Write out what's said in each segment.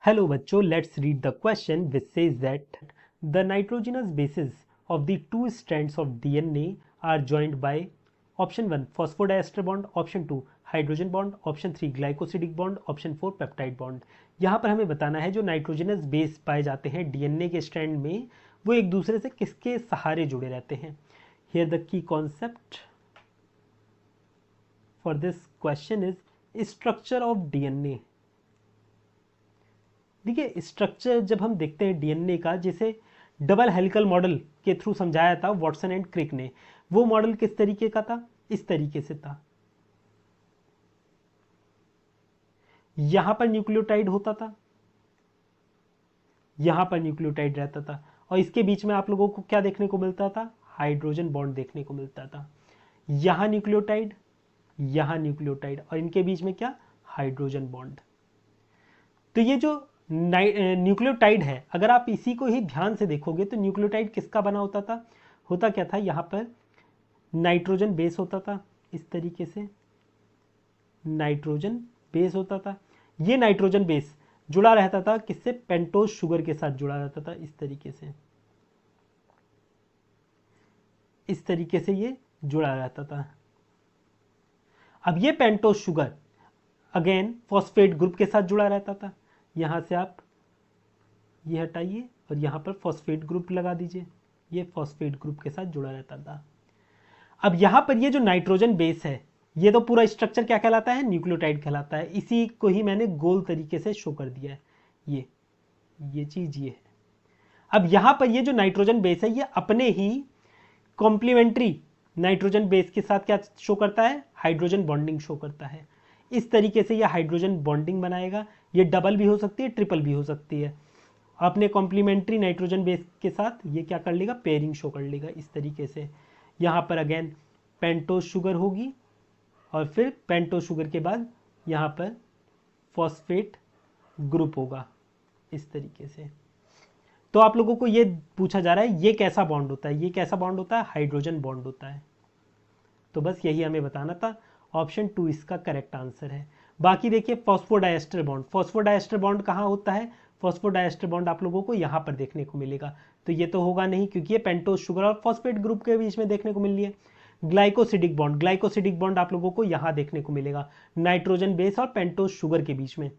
Hello bachcho, let's read the question which says that the nitrogenous bases of the two strands of DNA are joined by option 1 phosphodiester bond, option 2 hydrogen bond, option 3 glycosidic bond, option 4 peptide bond. यहाँ पर हमें बताना है जो nitrogenous base पाए जाते हैं DNA के स्ट्रैंड में वो एक दूसरे से किसके सहारे जुड़े रहते हैं। Here the key concept for this question is structure of DNA. देखिए स्ट्रक्चर जब हम देखते हैं डीएनए का, जैसे डबल हेलिकल मॉडल के थ्रू समझाया था वॉटसन एंड क्रिक ने, वो मॉडल किस तरीके का था, इस तरीके से था। यहां पर न्यूक्लियोटाइड होता था, यहां पर न्यूक्लियोटाइड रहता था, और इसके बीच में आप लोगों को क्या देखने को मिलता था, हाइड्रोजन बॉन्ड देखने को मिलता था। यहां न्यूक्लियोटाइड, यहां न्यूक्लियोटाइड, और इनके बीच में क्या, हाइड्रोजन बॉन्ड। तो ये जो न्यूक्लियोटाइड है, अगर आप इसी को ही ध्यान से देखोगे तो न्यूक्लियोटाइड किसका बना होता था, होता क्या था, यहां पर नाइट्रोजन बेस होता था, इस तरीके से नाइट्रोजन बेस होता था। ये नाइट्रोजन बेस जुड़ा रहता था किससे, पेंटोज शुगर के साथ जुड़ा रहता था, इस तरीके से, इस तरीके से ये जुड़ा रहता था। अब ये pentose sugar again phosphate group के साथ जुड़ा रहता था। यहां से आप ये हटाइए और यहां पर फॉस्फेट ग्रुप लगा दीजिए, ये फॉस्फेट ग्रुप के साथ जुड़ा रहता था। अब यहां पर ये जो नाइट्रोजन बेस है, ये तो पूरा स्ट्रक्चर क्या कहलाता है, न्यूक्लियोटाइड कहलाता है। इसी को ही मैंने गोल तरीके से शो कर दिया है, ये चीज ये है। अब यहां पर ये जो नाइट्रोजन बेस है, ये अपने ही कॉम्प्लीमेंट्री नाइट्रोजन बेस के साथ क्या शो करता है, हाइड्रोजन बॉन्डिंग शो करता है। इस तरीके से ये हाइड्रोजन बॉन्डिंग बनाएगा। ये डबल भी हो सकती है, ट्रिपल भी हो सकती है। अपने कॉम्प्लीमेंट्री नाइट्रोजन बेस के साथ ये क्या कर लेगा, पेयरिंग शो कर लेगा, इस तरीके से। यहाँ पर अगेन पेंटोज शुगर होगी, और फिर पेंटोज शुगर के बाद यहाँ पर फॉस्फेट ग्रुप होगा, इस तरीके से। तो आप लोगों को ये पूछा जा रहा है ये कैसा बॉन्ड होता है, ये कैसा बॉन्ड होता है, हाइड्रोजन बॉन्ड होता है। तो बस यही हमें बताना था, ऑप्शन 2 इसका करेक्ट आंसर है। बाकी देखिए फॉस्फोडाइएस्टर बॉन्ड, फॉस्फोडाइएस्टर बॉन्ड कहाँ होता है, फॉस्फोडाइएस्टर बॉन्ड आप लोगों को यहाँ पर देखने को मिलेगा। तो ये तो होगा नहीं, क्योंकि ये पेंटोज शुगर और फॉस्फेट ग्रुप के बीच में देखने को मिल रही है। ग्लाइकोसिडिक बॉन्ड, ग्लाइकोसिडिक बॉन्ड आप लोगों को यहाँ देखने को मिलेगा, नाइट्रोजन बेस और पेंटोज शुगर के बीच में।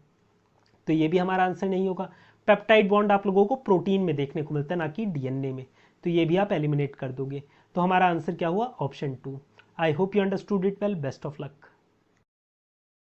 तो ये भी हमारा आंसर नहीं होगा। पेप्टाइड बॉन्ड आप लोगों को प्रोटीन में देखने को मिलता है, ना कि डीएनए में। तो ये भी आप एलिमिनेट कर दोगे। तो हमारा आंसर क्या हुआ, option 2। I hope you understood it well. Best of luck.